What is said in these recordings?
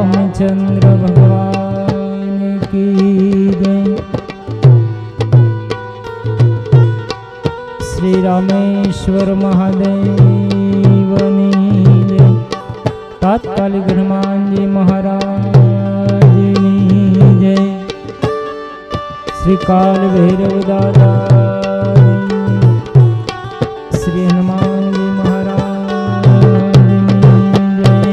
रामचंद्र भगवान की जय। श्री रामेश्वर महादेवनी जय। तात्कालिक हनुमान जी महाराज जय। श्री काल भैरव दादा श्री हनुमान जी महाराज जय।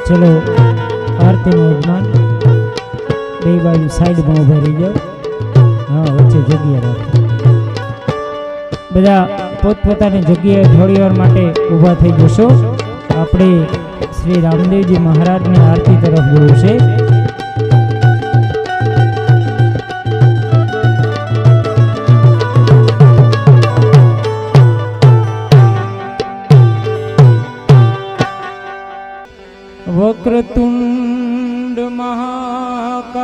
चलो आरती नो यजमान बे बाजू साइड में उभा रही जाओ। हाँ वच्चे जग्या राखो। बधा पोतपोतानी जग्याए थोड़ी वार माटे उभा थई जशो। आपणे श्री रामदेवजी महाराज ने आरती तरफ जोड़ू छे। वक्रतुंड महाकाय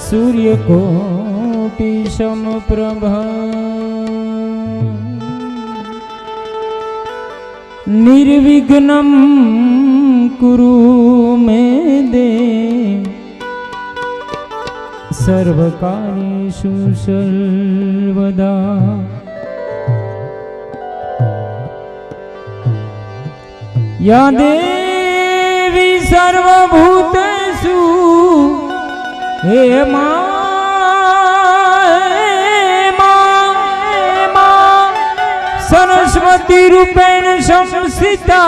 सूर्यकोटि समप्रभा निर्विघ्नं कुरु मे देव सर्वकार्येषु सर्वदा। या देवी सर्वभूतेषु हे मां सरस्वती रूपेण संस्थिता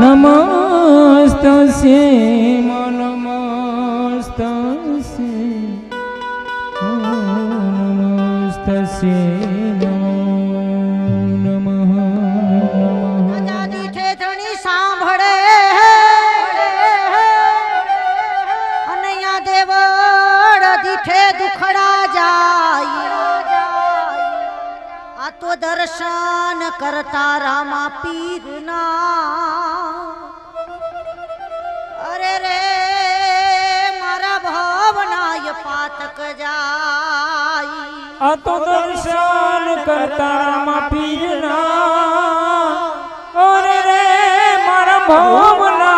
नमस्तस्यै नमस्तस्यै नमस्तस्यै तो दर्शन करता रामा पीर ना। अरे रे मारा भावनाय पातक जाई। आ तो दर्शन करता रामा पीर ना। अरे रे मारा भावना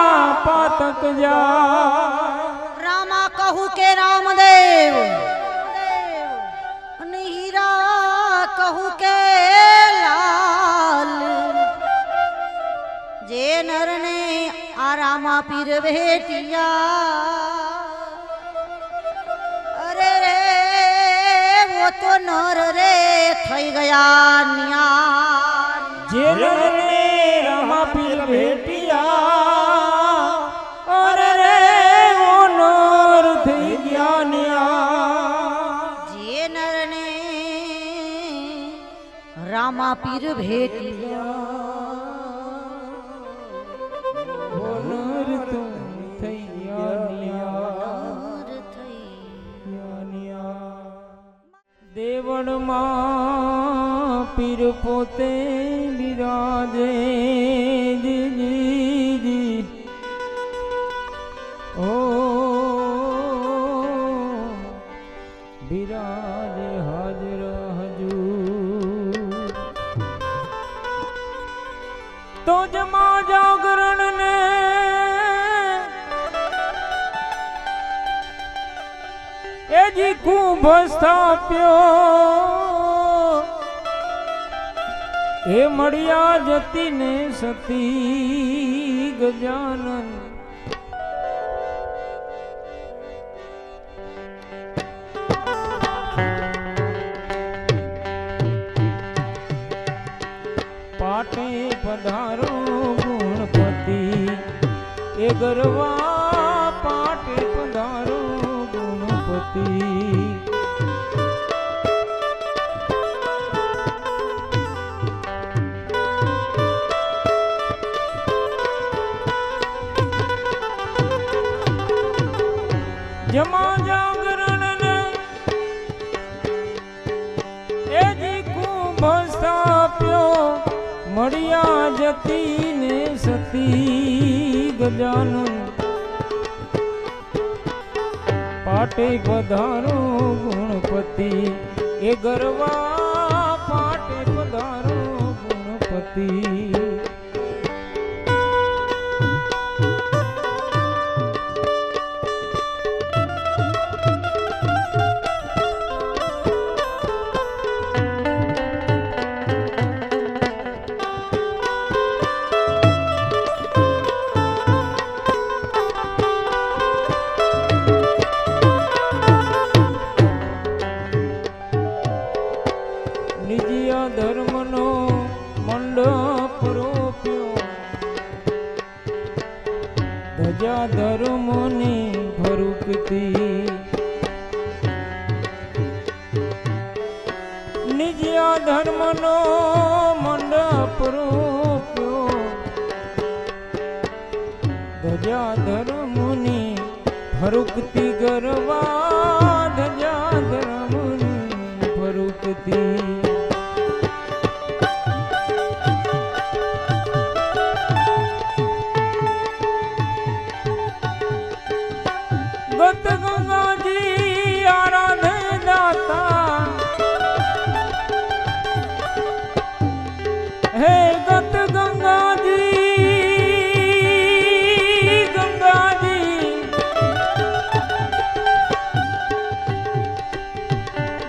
पातक जाई। रामा कहू के रामदेव हीरा कहू के लाल जे नर ने आरामा पीर भेटिया। अरे रे वो तो नर रे थई गया न्यार। जे नर ने रामा पीर भेटिया। अरे रे वो नर थई गया न्यार। जे नर ने रामा पीर भेटिया। देवण मां पीर पोते बिराजे जी जी ओ बिराजे हाजर हजूर। तो जमा जागरण ने एजी कुंभ स्थाप्यो। ए मड़िया जती ने सती गजानन। પધારો ગુણપતિ એ ગરવા પાટે પધારો ગુણપતિ જમા જાગરણ ને એજી કુંભ સ્થાપ્યો મળ્યા જતી ને સતી ગજાનન પાટે પધારો ગુણપતિ એ ગરવા પાટે પધારો ગુણપતિ નિજિયા ધર્મનો મંડપ રોપ્યો ધજા ધર્મની ભરૂકતી નિજિયા ધર્મનો મંડપ રોપ્યો ધજા ધર્મની ભરૂકતી ગરવા ધજા ધર્મની ભરૂકતી ગત ગંગાજી આરાધે દાતા હે ગત ગંગાજી ગંગાજી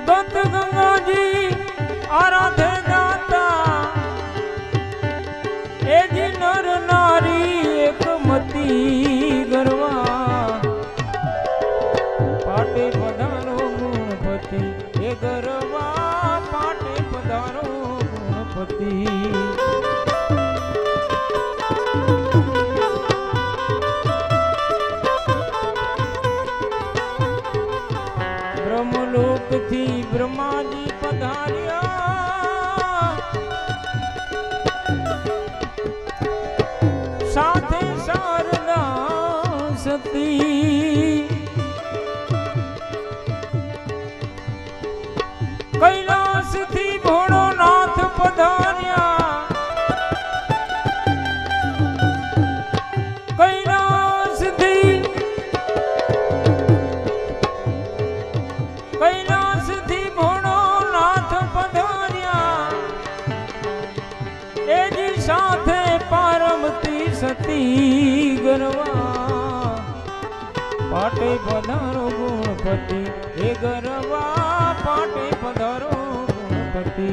ગત ગંગાજી આરાધે દાતા એ જી નર નારી એકમતી ગરવા પાટે પધારો ગુણપતિ એ ગરવા પાટે પધારો ગુણપતિ બ્રહ્મલોક થી બ્રહ્માજી પધાર્યા સાથે શારદા સતી કૈલાસ થી ભોળો નાથ પધાર્યા કૈલાસ થી ભોળો નાથ પધાર્યા એજી સાથે પાર્વતી સતી ગરવા પાટે પધારો ગુણપતિ એ ગરવા પાટે પધારો ગુણપતિ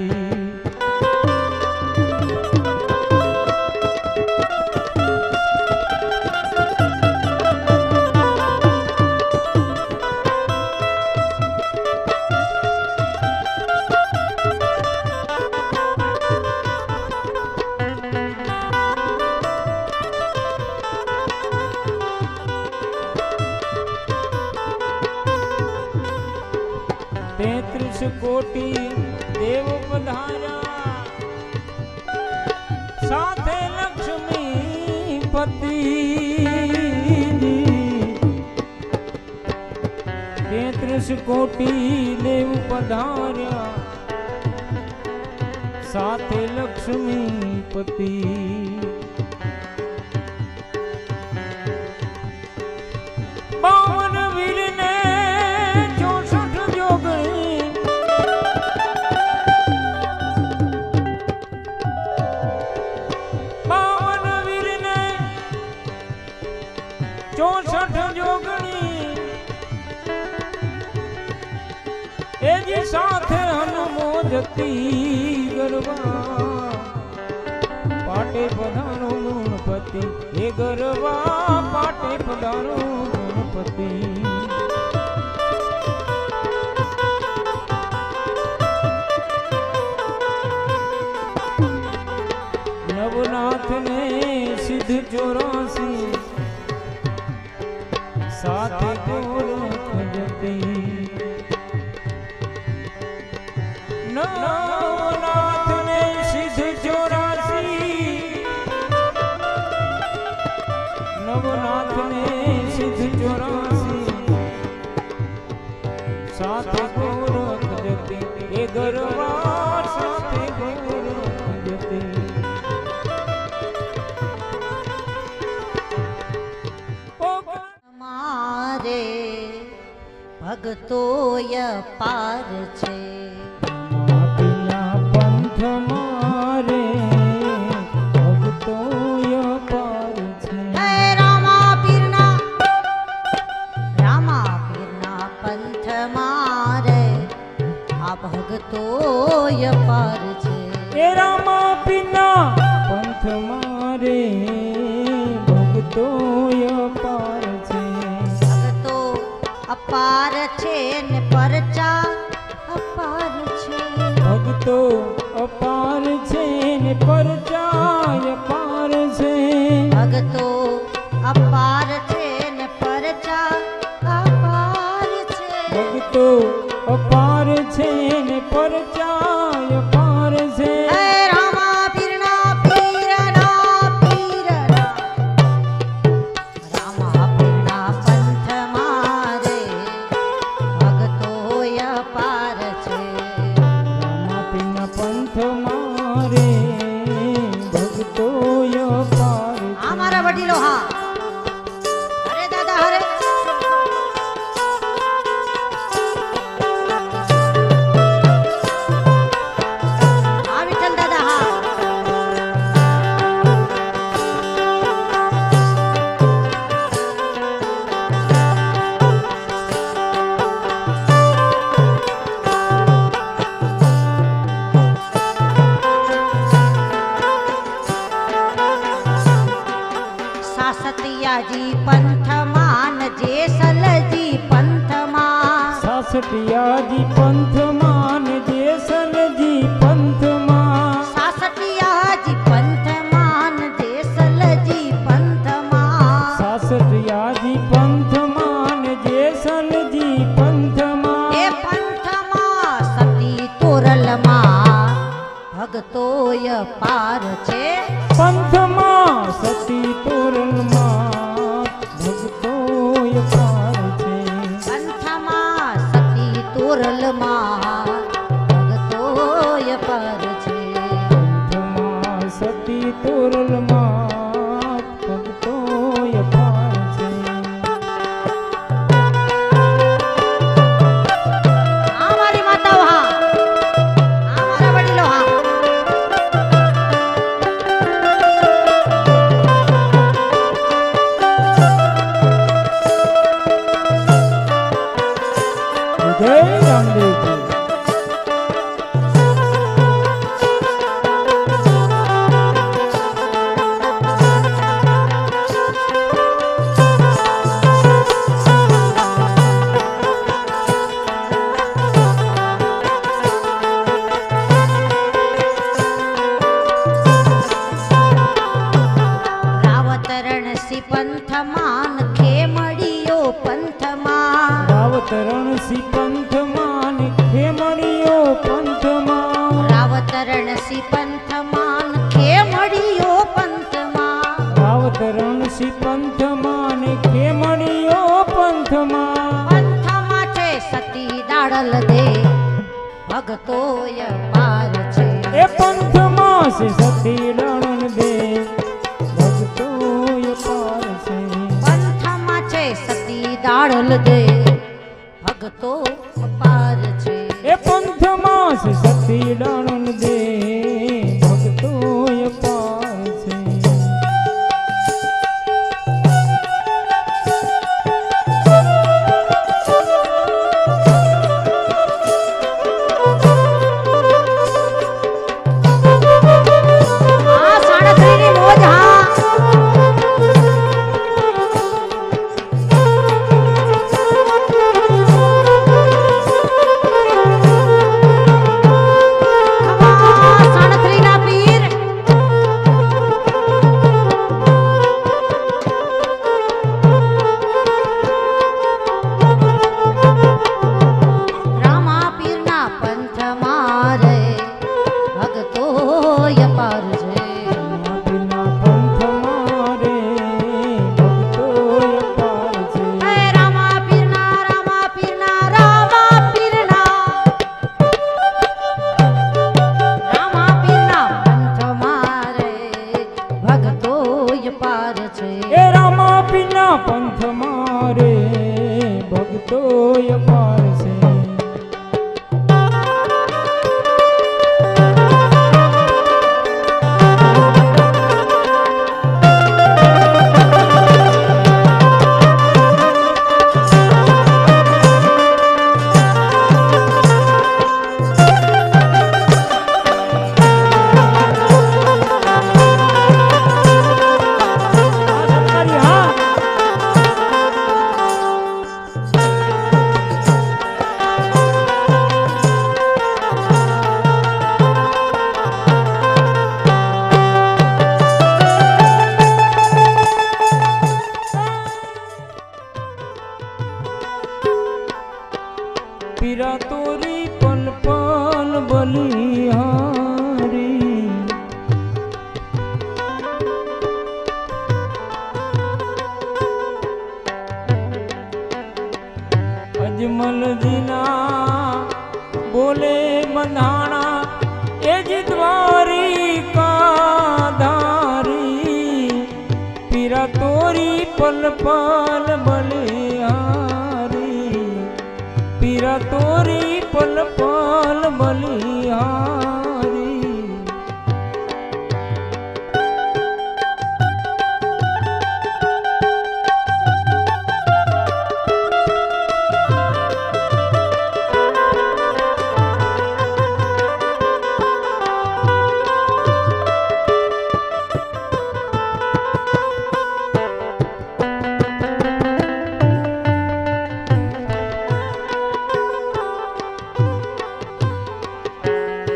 કોટી દેવ પધાર્યા સાથે લક્ષ્મી પતિ 33 કોટી દેવ પધાર્યા સાથે લક્ષ્મી પતિ બાવન વીરને 64 જોગણી બાવન વીરને 64 જોગણી એજી સાથે હનુમો જતી ગરવા પાટે પધારો ગુણપતિ એ ગરવા પાટે પધારો ગુણપતિ નવના નવનાથને સિદ્ધ 84 નવનાથને સિદ્ધ 84 સાથે ગોરખ જતી એ ગરવાર સાથે ગોરખ જતી મારે ભગતોય પાર છે આપીના પંથ મારે ભક્તોય પાર છે હે રામા પીરના પંથ મારે આ ભગતોય પાર છે એ રામા પીના પંથ મારે ભક્તોય પાર છે ભગતો અપાર છે ને પરચા અપાર છે ભક્તો અપાર છે ને પરચાય પાર છે ભગતો અપાર છે ને પરચા અપાર છે ભક્તો અપાર છે ને પરચાય પાર છે હે રામા પીરના રામા પીરના પંથ મારે ભગતોય પાર છે રામાપીના પંથ મારે ભક્તોય પાર છે. આ મારા વડીલો હા હરે દાદા હરે હા વિઠ્ઠલ દાદા હા સાસતિયાજી પંથમાન જેસલજી પંથમાં સાસટિયાજી પંથમાન જેસલજી પંથમાં સાસતિયાજી પંથમાન જેસલજી પંથમાં સાસટિયાજી પંથમાન જેસલજી પંથમાં એ પંથમાં સતી તોરલમાં ભગતોય પાર છે પંથમાં સતી તોરણમાં ભક્તોય પાર છે પંથમાં સતી તોરલમાં ભગતોય પાર છે પંથમાં સતી તોરણમાં ભક્તોય પાર છે આ મારી માતાઓ હા આ મારા વડીલો હા જય રામદેવજી રાવતરણસી પંથમાન ખેમડીયો પંથમાં રાવતરણસી પંથમાન ખેમણીયો પંથમાં રાવતરણસી પંથમાન ખેમડીયો પંથમાં રાવતરણસી પંથમાન ખેમણીયો પંથમાં પંથમાં છે સતી દાડલ દે ભગતોય પાર છે એ પંથમાં છે સતી ડણન દે ભક્તોય પાર છે પંથમાં છે સતી દાડલ દે ભગતો પાર છે એ પંથમાં છે સતી ડણન દે ભક્તોય પાર છે આ સાડત્રીની મોજ હા તોરી પલ પલ બલિહારી અજમલજીના બોલે બંધાણા એ જ દ્વારિકા ધારી પીરા તોરી પલ પલ બલિહારી પીરા તોરી પલ પલ બલિહારી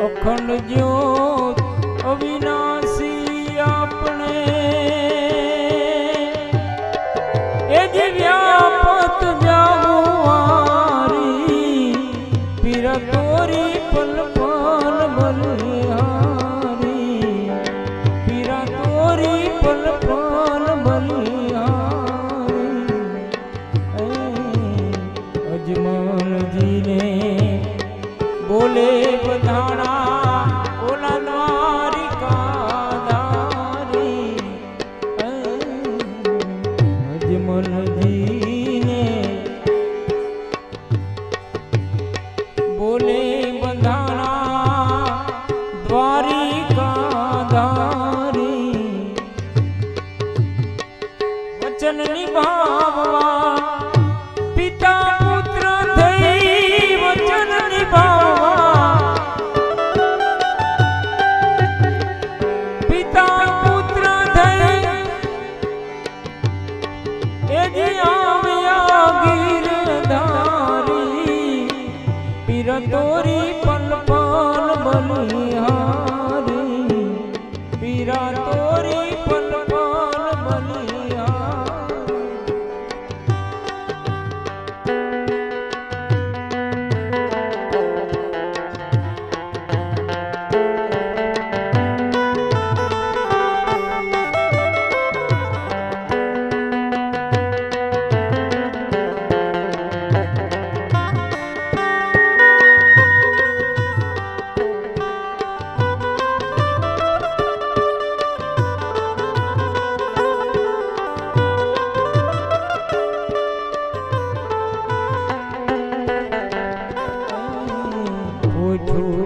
અખંડ જ્યોત અવિનાશી આપણે એ જ વ્યાપત જાવારી પીરા તોરી પલ પલ બલિહારી પીરા તોરી પલ પલ બલિહારી અજમલજીને બોલે બધાણા ઓલા દ્વારિકા ધારી અજમલજીને બોલે બંધાણા દ્વારિકા ધારી વચન નિભાવવા પિતા પુત્ર થઈ વચન નિભાવવા પિતા પુત્ર થઈ એ જ આવ્યા ગીરધારી પીરા તોરી પલ પલ બલિહારી પીરા તોરી પલ પલ બલિહારી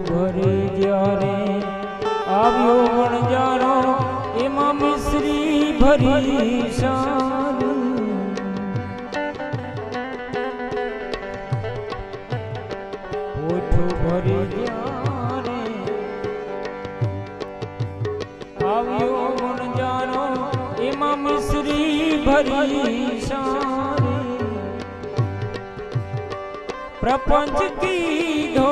ઘરે જ્યારે આવ્યો વણજારો એમાં મિશ્રી ભરી સારું ઓછો ભરી જ્યારે આવ્યો વણજારો એમાં મિશ્રી ભરી સારી પ્રપંચ કીધો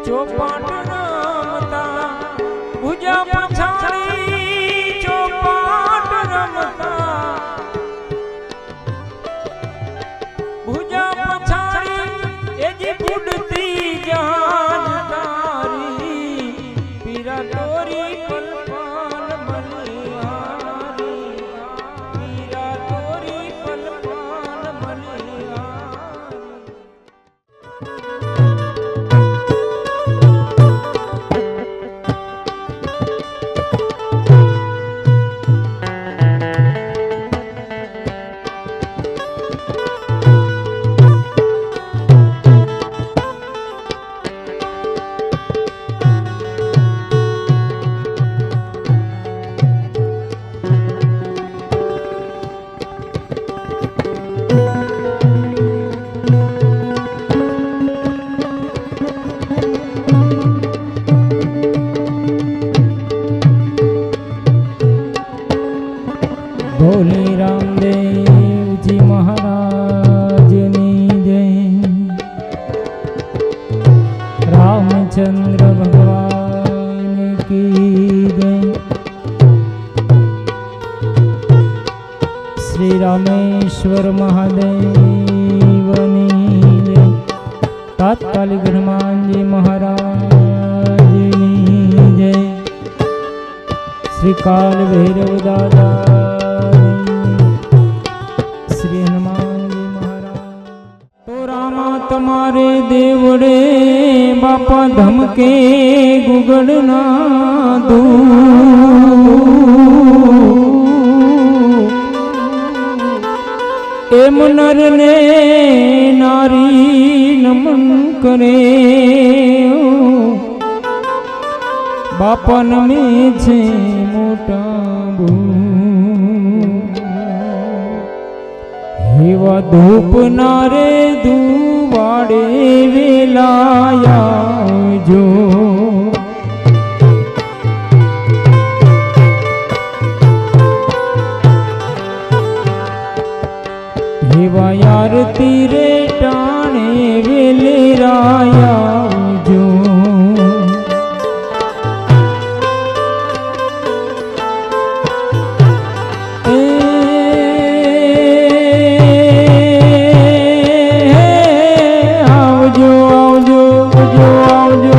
ચોપાટ રમતા ભુજા પછાડી ચોપાટ રમતા ભુજા પછાડી એ જ બુડતી જાન તારી પીરા તોરી પલ પલ બલિહારી પીરા તોરી પલ પલ પાતકાલિક હનુમાનજી મહારાજની જય. શ્રી કાલ ભૈરવ દાદાની, શ્રી હનુમાનજી મહારાજ. તો રામા તમારે દેવડે બાપા ધમકે ગુગળના એમ નર ને નારી નમન કરે બાપા નમે છે મોટા હેવા ધૂપ નારે દુવાડે વેલાયા જો આરતી રે ટાણે વેલે રાયા જો આવજો આવજો આવજો આવજો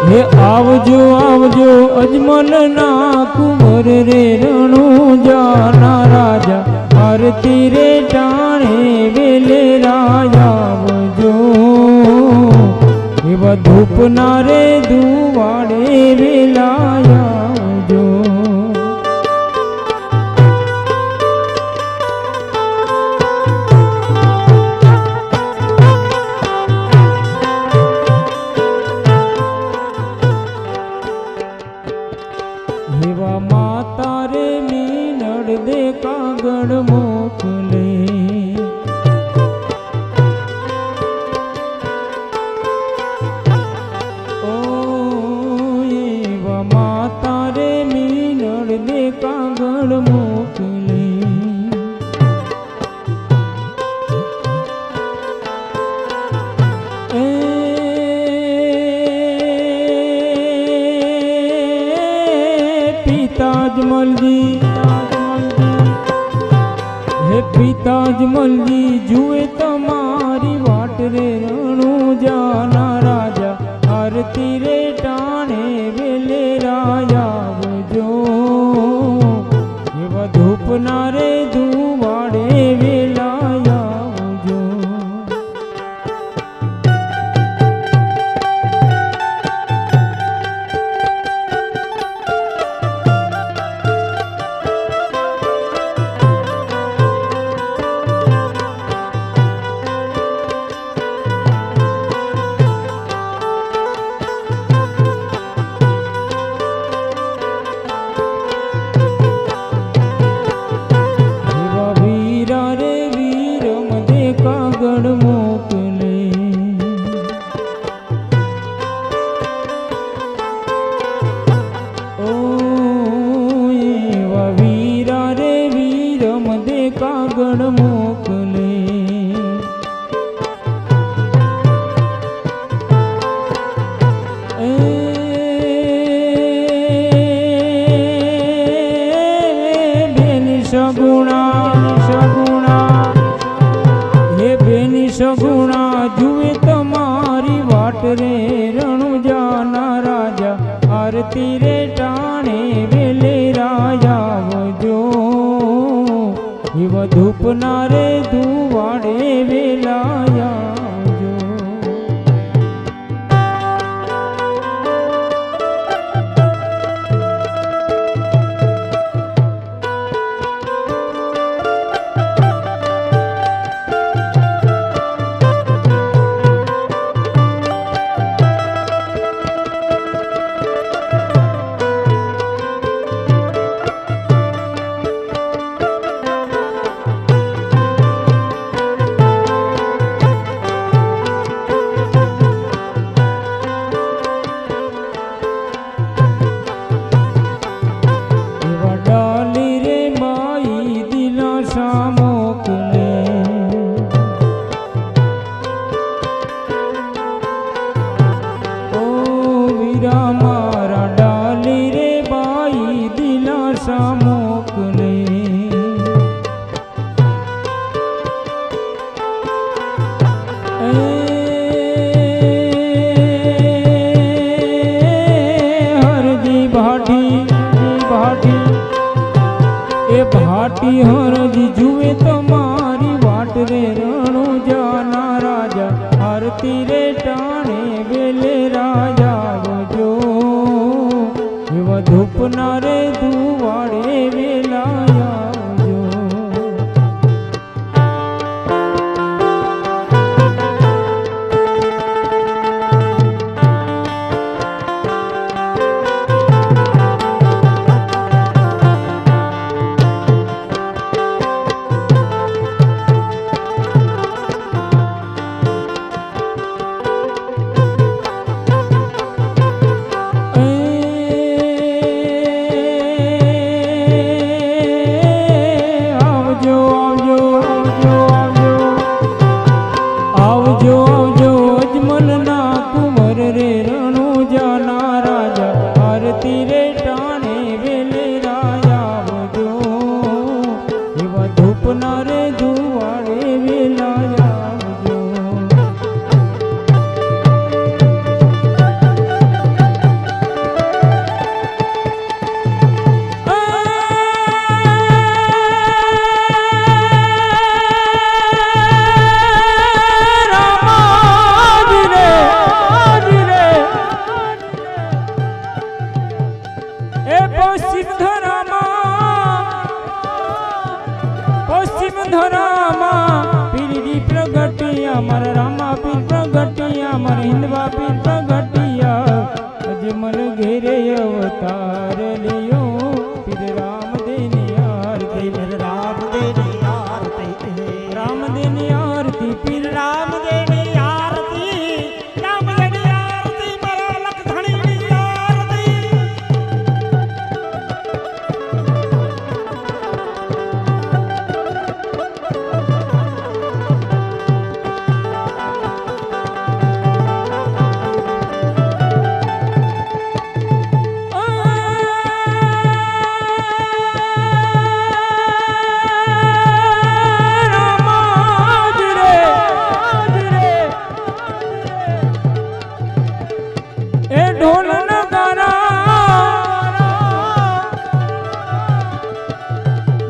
હે આવજો આવજો અજમલ ના કુંવર રે રણુ જાના રાજા આરતી રે ટાણે વેલે રાયાવજો એવા ધૂપ ના રે દુવાડે વેલાયાવજો એવા માતા રે મીનડ દે કાગળ મોકલે ઓ એવા માતા રે મીનડ દે કાગળ મોકલે પિતાજમલજી હે પિતાજમલજી જુએ તમારી વાટ રે રણુ જાના રાજા આરતી રે ટાણે વેલે રાયાવજો એવા ધૂપ ના રે ધુવાડે વેલાયાવજો કાગળ મોકલે ઓ એવા વીરા રે વીર મદે કાગળ મોકલે બેની સગુણા સગુણા સગુણા જુએ તમારી વાટ રે રણુ જાના રાજા આરતી રે ટાણે વેલે રાયાવજો એવા ધૂપ ના રે ધુવાડે વેલાયાવજો રે રણુ જાના રાજા આરતી રે ટાણે વેલે રાજા આવજો એવા ધૂપના રે ધુવાડે વેલા આવજો. મારા રામા પીર પ્રગટિયા મારા હિંદવા પીર પ્રગટિયા અજમલ ઘેરે અવતાર લિયો પીર રામ દેની આરતી પીર રામ દેની આરતી રામ દેની આરતી પીર રામ દેની આરતી રામ દેની આરતી મારા લખધણીની આરતી.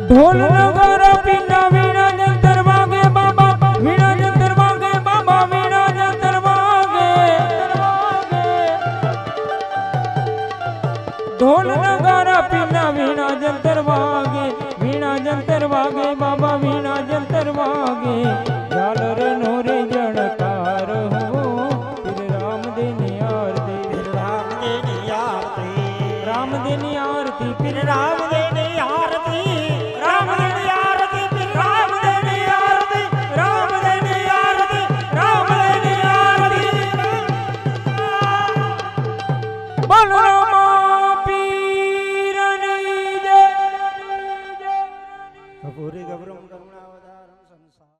ઢોલ નગારા પીના વીણા જંતર વાગે બાબા વીણા જંતર વાગે બાબા વીણા જંતર વાગે ઢોલ નગારા પીના વીણા જંતર વાગે વીણા જંતર વાગે બાબા વીણા જંતર વાગે ઝાલર નો રે જણકાર હો પીર રામ દેની આરતી પીર રામ દેની આરતી રામ દેની આરતી પીર રામ